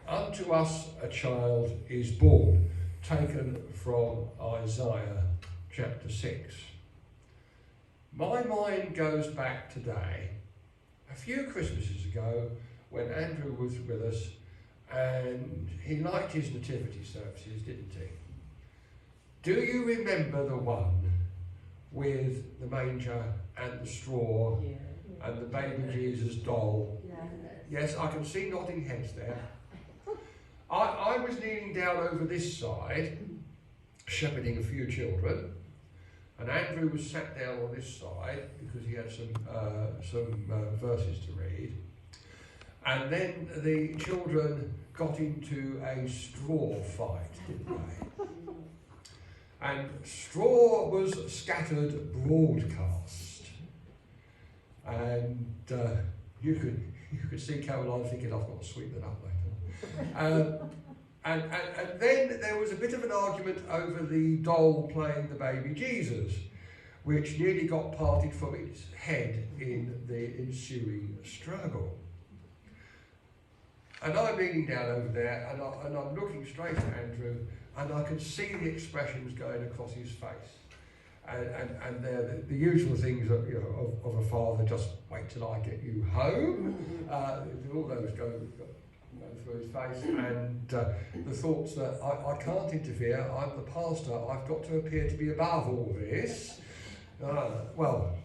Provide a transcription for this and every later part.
Unto us a child is born, taken from Isaiah chapter 6. My mind goes back today, a few Christmases ago, when Andrew was with us, and he liked his nativity services, didn't he? Do you remember the one with the manger and the straw and the baby Jesus doll? Yes, I can see nodding heads there. I was kneeling down over this side, shepherding a few children, and Andrew was sat down on this side because he had some verses to read. And then the children got into a straw fight, didn't they? And straw was scattered broadcast. And you could see Caroline thinking, I've got to sweep that up later. And then there was a bit of an argument over the doll playing the baby Jesus, which nearly got parted from its head in the ensuing struggle. And I'm leaning down over there, and I'm looking straight at Andrew, and I can see the expressions going across his face. And they're the usual things of, of a father, just wait till I get you home. All those go through his face, and the thoughts that I can't interfere, I'm the pastor, I've got to appear to be above all this. Well,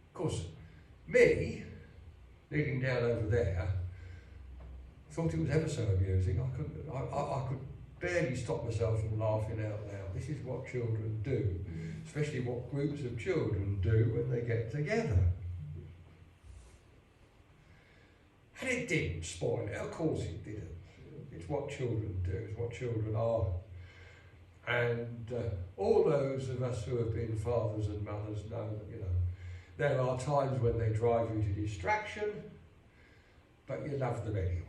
of course, me, leaning down over there, thought it was ever so amusing. I could barely stop myself from laughing out loud. This is what children do, especially what groups of children do when they get together. And it didn't spoil it, of course it didn't. It's what children do, it's what children are. And all those of us who have been fathers and mothers know that, there are times when they drive you to distraction, but you love them anyway.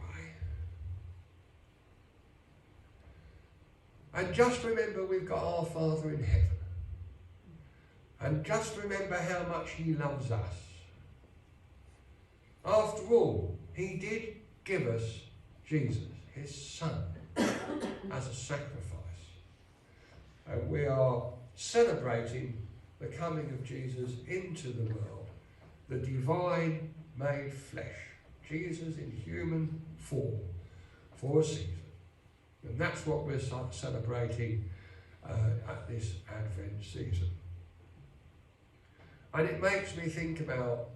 And just remember we've got our Father in heaven. And just remember how much he loves us. After all, he did give us Jesus, his Son, as a sacrifice. And we are celebrating the coming of Jesus into the world, the divine made flesh, Jesus in human form for a season. And that's what we're celebrating at this Advent season. And it makes me think about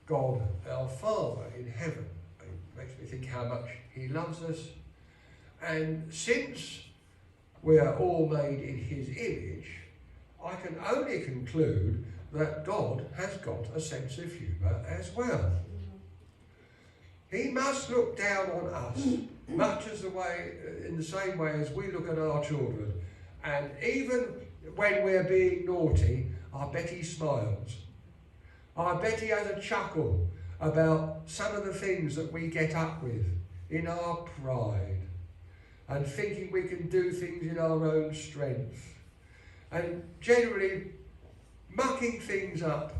God, our Father in heaven. It makes me think how much he loves us. And since we are all made in his image, I can only conclude that God has got a sense of humour as well. He must look down on us, much as in the same way as we look at our children. And even when we're being naughty, I bet he smiles. I bet he has a chuckle about some of the things that we get up with in our pride and thinking we can do things in our own strength. And generally mucking things up,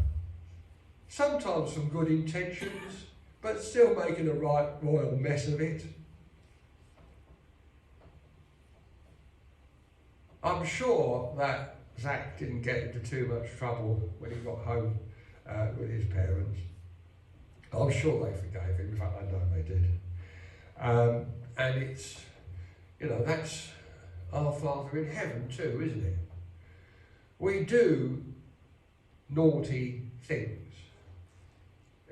sometimes from good intentions, but still making a right royal mess of it. I'm sure that Zach didn't get into too much trouble when he got home with his parents. I'm sure they forgave him, in fact I know they did. And it's, that's our Father in heaven too, isn't it? We do naughty things,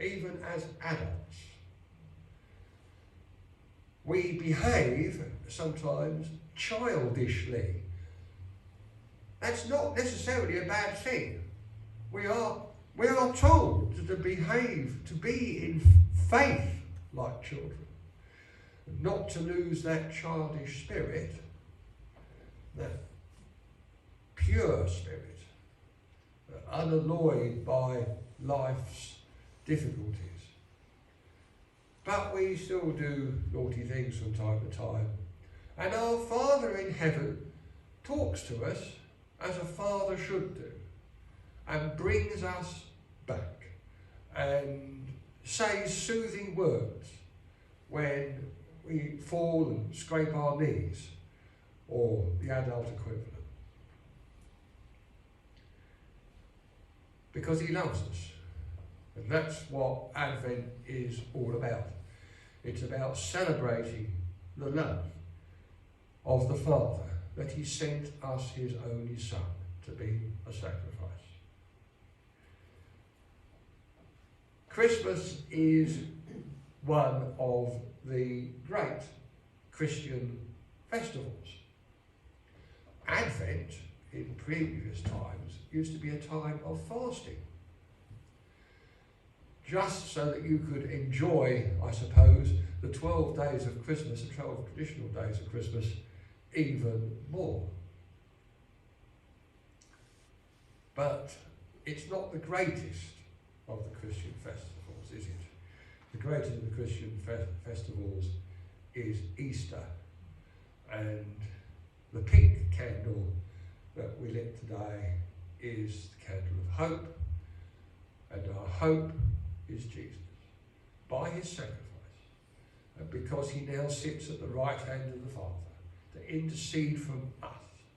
even as adults. We behave sometimes childishly. That's not necessarily a bad thing. We are told to behave, to be in faith like children, not to lose that childish spirit, that pure spirit, unalloyed by life's difficulties. But we still do naughty things from time to time. And our Father in heaven talks to us as a father should do, and brings us back, and says soothing words when we fall and scrape our knees, or the adult equivalent. Because he loves us. And that's what Advent is all about. It's about celebrating the love of the Father, that he sent us his only Son to be a sacrifice. Christmas is one of the great Christian festivals. Advent, in previous times, used to be a time of fasting, just so that you could enjoy, I suppose, the 12 days of Christmas, the 12 traditional days of Christmas, even more. But it's not the greatest of the Christian festivals, is it? The greatest of the Christian festivals is Easter, and the pink candle that we lit today is the candle of hope, and our hope is Jesus, by his sacrifice, and because he now sits at the right hand of the Father to intercede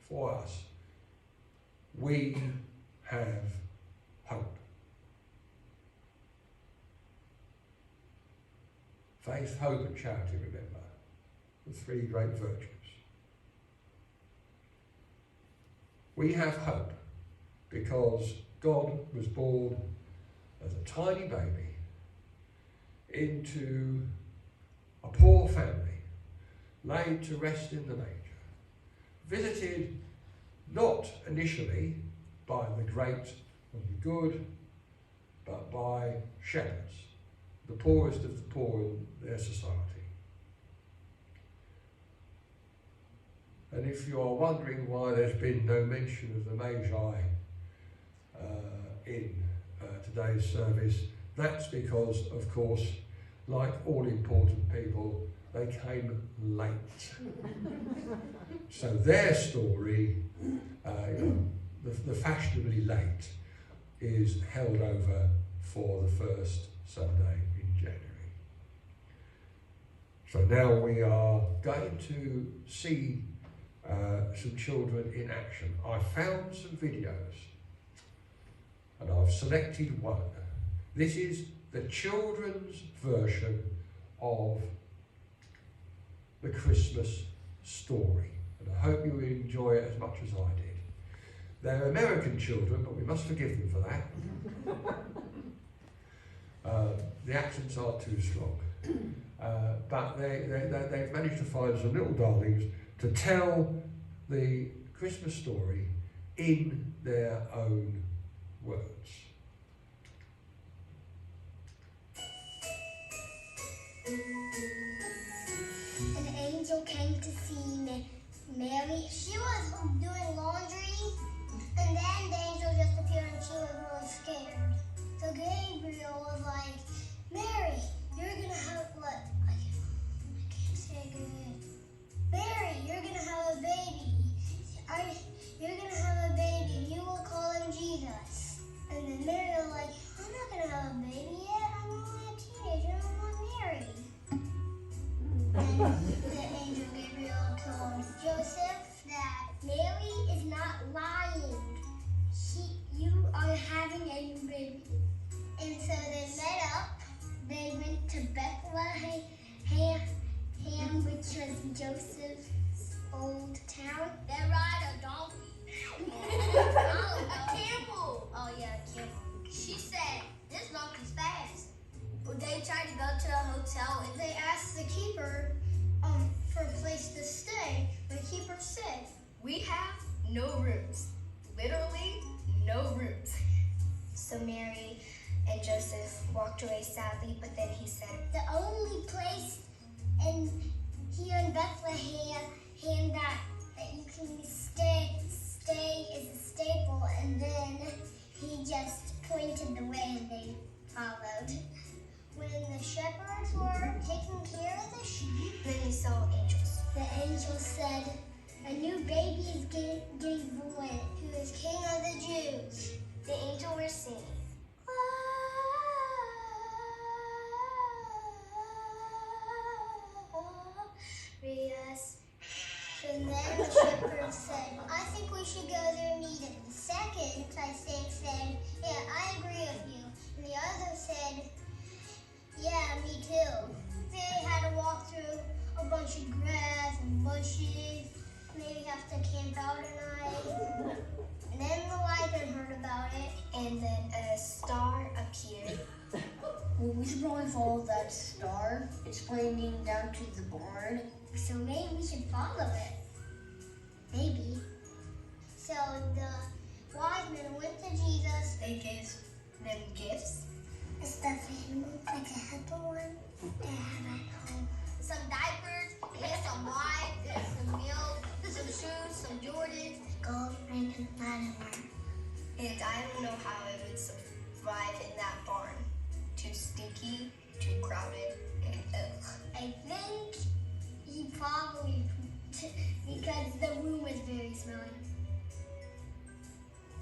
for us, we have hope. Faith, hope and charity, remember, the three great virtues. We have hope because God was born as a tiny baby into a poor family, laid to rest in the manger, visited not initially by the great and the good, but by shepherds, the poorest of the poor in their society. And if you are wondering why there's been no mention of the Magi in today's service, that's because, of course, like all important people, they came late. So their story, the fashionably late, is held over for the first Sunday in January. So now we are going to see some children in action. I found some videos and I've selected one. This is the children's version of the Christmas story, and I hope you enjoy it as much as I did. They're American children, but we must forgive them for that. The accents are too strong, but they've managed to find some little darlings to tell the Christmas story in their own words. An angel came to see Mary. She was doing laundry, and then the angel just appeared and she was really scared. So Gabriel was like, Mary, you're gonna have what? I can't say good. Mary, you're gonna have a baby. You're gonna have a baby, and you will call him Jesus. And then Mary was like, I'm not gonna have a baby yet. I'm only a teenager. I'm not married. And the angel Gabriel told Joseph that Mary is not lying. You are having a new baby. And so they met up. They went to Bethlehem, which was Joseph's old town. They ride a donkey. A camel. Oh yeah, a camel. She said, this donkey's fast. Well, they tried to go to a hotel and they asked the keeper for a place to stay. The keeper said, we have no rooms. Literally, no rooms. So Mary and Joseph walked away sadly, but then he said, the only place here in Bethlehem that you can stay is a stable, and then he just pointed the way and they followed. When the shepherds were taking care of the sheep, then they saw angels. The angel said, a new baby is getting born, who is King of the Jews. The angel was singing. And then the shepherd said, I think we should go there and meet him. The second, I think, said, yeah, I agree with you. And the other said, yeah, me too. They had to walk through a bunch of grass and bushes. Maybe have to camp out at night. And then the lion heard about it. And then a star appeared. Well, we should probably follow that star. It's pointing down to the barn. So maybe we should follow it. Maybe. So the wise men went to Jesus. They gave them gifts. A stuffed animal, like a helper one. They have at home. Some diapers, and some wine, and some milk, some shoes, some Jordans. Gold ring and platinum. And I don't know how it would survive in that barn. Too stinky, too crowded, and ugh. I think he probably, because the room was very smelly.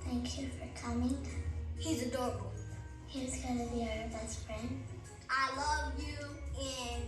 Thank you for coming. He's adorable. He's gonna be our best friend. I love you, and